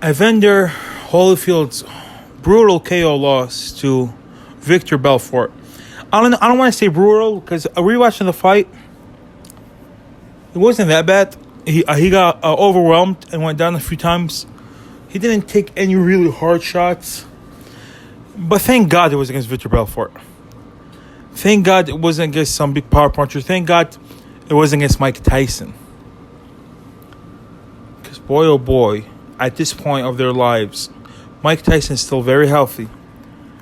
Evander Holyfield's brutal KO loss to Vitor Belfort. I don't want to say brutal because rewatching the fight, it wasn't that bad. He got overwhelmed and went down a few times. He didn't take any really hard shots. But thank God it was against Vitor Belfort. Thank God it wasn't against some big power puncher. Thank God it wasn't against Mike Tyson. Because boy, oh boy, at this point of their lives, Mike Tyson is still very healthy.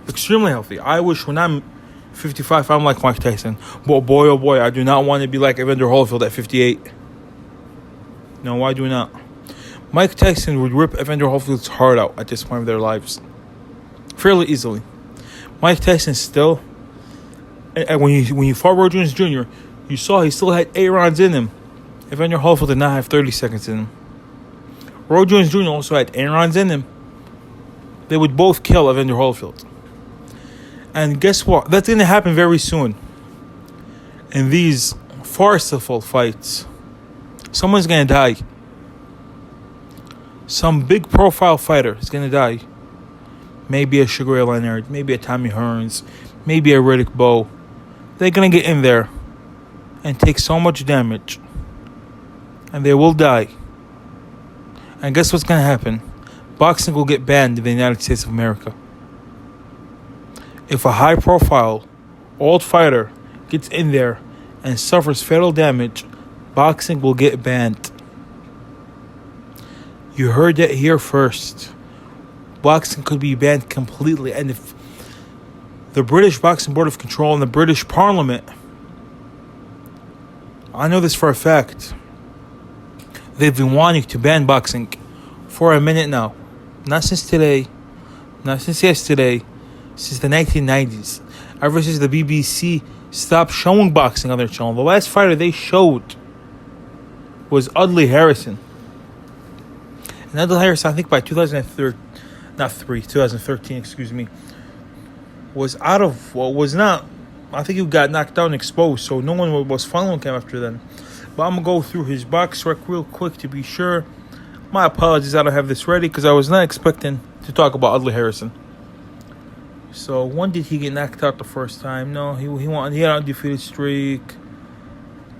Extremely healthy. I wish when I'm 55, I'm like Mike Tyson. But boy, oh boy, I do not want to be like Evander Holyfield at 58. No, I do not. Mike Tyson would rip Evander Holyfield's heart out at this point of their lives. Fairly easily. Mike Tyson still, and when you fought Roy Jones Jr., you saw he still had 8 rounds in him. Evander Holyfield did not have 30 seconds in him. Roy Jones Jr. also had 8 rounds in him. They would both kill Evander Holyfield. And guess what? That's going to happen very soon. In these farcical fights, someone's going to die. Some big profile fighter is going to die. Maybe a Sugar Ray Leonard, maybe a Tommy Hearns, maybe a Riddick Bowe. They're going to get in there and take so much damage. And they will die. And guess what's going to happen? Boxing will get banned in the United States of America. If a high-profile, old fighter gets in there and suffers fatal damage, boxing will get banned. You heard that here first. Boxing could be banned completely. And if the British Boxing Board of Control and the British Parliament, I know this for a fact, they've been wanting to ban boxing for a minute now. Not since today, not since yesterday, since the 1990s. Ever since the BBC stopped showing boxing on their channel. The last fighter they showed was Audley Harrison. And Audley Harrison, I think by 2013, was out of, well, was not, I think he got knocked out and exposed, so no one was following him after then. But I'm going to go through his box rec real quick to be sure. My apologies, I don't have this ready because I was not expecting to talk about Audley Harrison. So, when did he get knocked out the first time? No, he had an undefeated streak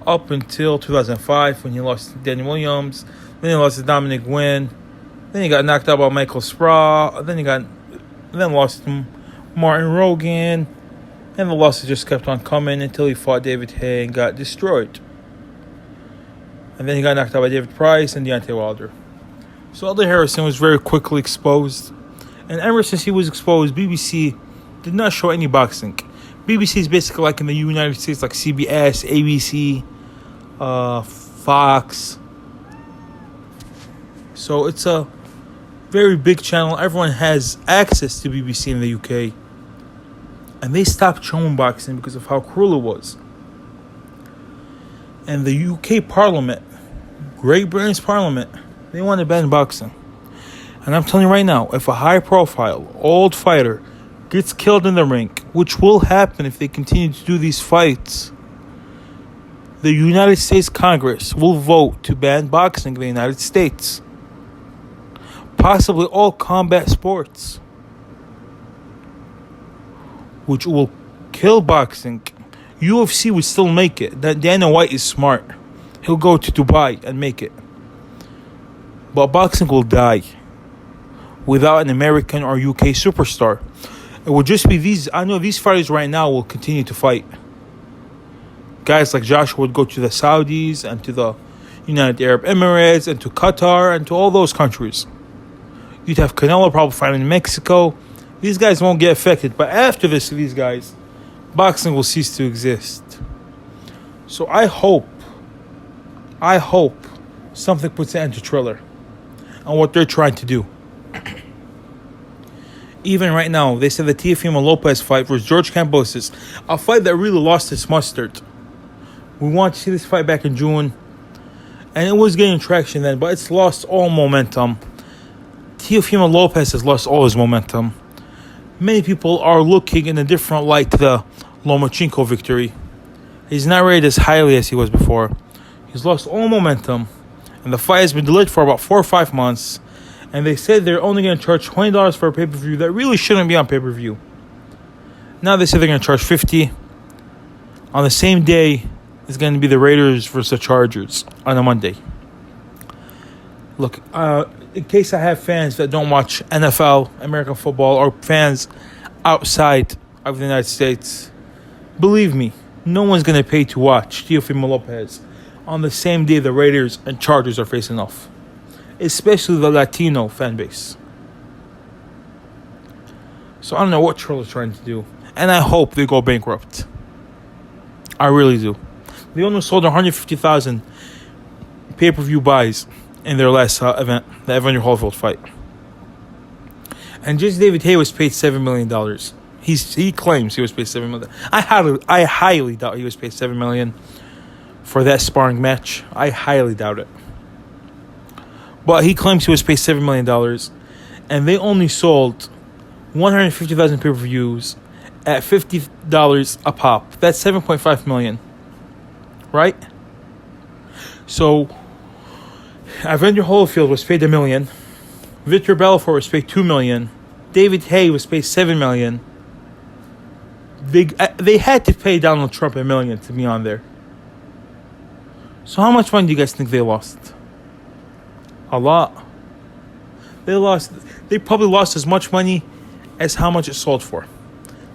up until 2005 when he lost to Danny Williams. Then he lost to Dominic Wynn. Then he got knocked out by Michael Sproul. Then lost to Martin Rogan. And the losses just kept on coming until he fought David Haye and got destroyed. And then he got knocked out by David Price and Deontay Wilder. So Audley Harrison was very quickly exposed. And ever since he was exposed, BBC did not show any boxing. BBC is basically like in the United States, like CBS, ABC, Fox. So it's a very big channel. Everyone has access to BBC in the UK. And they stopped showing boxing because of how cruel it was. And the UK Parliament, Great Britain's Parliament, they want to ban boxing. And I'm telling you right now, if a high-profile, old fighter gets killed in the ring, which will happen if they continue to do these fights, the United States Congress will vote to ban boxing in the United States. Possibly all combat sports, which will kill boxing. UFC would still make it. That Dana White is smart. He'll go to Dubai and make it. But boxing will die without an American or UK superstar. It will just be these. I know these fighters right now will continue to fight. Guys like Joshua would go to the Saudis and to the United Arab Emirates and to Qatar and to all those countries. You'd have Canelo probably fighting in Mexico. These guys won't get affected. But after this, these guys, boxing will cease to exist. So I hope something puts an end to Triller and what they're trying to do. Even right now, they said the Teofimo Lopez fight versus George Kambosos, a fight that really lost its mustard. We want to see this fight back in June, and it was getting traction then, but it's lost all momentum. Teofimo Lopez has lost all his momentum. Many people are looking in a different light to the Lomachenko victory. He's not rated as highly as he was before. He's lost all momentum, and the fight has been delayed for about 4 or 5 months. And they said they're only going to charge $20 for a pay-per-view that really shouldn't be on pay-per-view. Now they said they're going to charge $50. On the same day, it's going to be the Raiders versus the Chargers on a Monday. Look, in case I have fans that don't watch NFL, American football, or fans outside of the United States, believe me, no one's going to pay to watch Teofimo Lopez on the same day the Raiders and Chargers are facing off, especially the Latino fan base. So I don't know what Triller's trying to do, and I hope they go bankrupt. I really do. They only sold 150,000 pay-per-view buys in their last event, the Evander Holyfield fight. And just David Hay was paid $7 million. He claims he was paid $7 million. I highly doubt he was paid $7 million for that sparring match. I highly doubt it. But he claims he was paid $7 million, and they only sold 150,000 pay-per-views at $50 a pop. That's $7.5 million, right? So Evander Holyfield was paid $1 million. Vitor Belfort was paid $2 million. David Hay was paid $7 million. They had to pay Donald Trump $1 million to be on there. So how much money do you guys think they lost? A lot. They probably lost as much money as how much it sold for.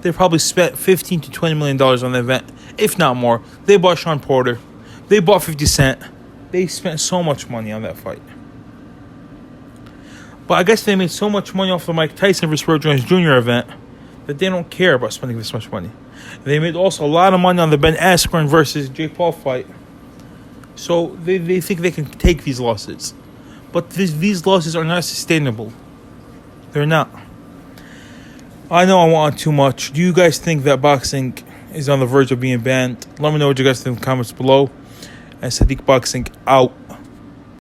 They probably spent $15 to $20 million on the event, if not more. They bought Sean Porter. They bought 50 Cent. They spent so much money on that fight. But I guess they made so much money off the Mike Tyson vs. Roy Jones Jr. event that they don't care about spending this much money. They made also a lot of money on the Ben Askren versus Jake Paul fight. So they think they can take these losses. But these losses are not sustainable. They're not. I know I want too much. Do you guys think that boxing is on the verge of being banned? Let me know what you guys think in the comments below. And Sadiq Boxing out.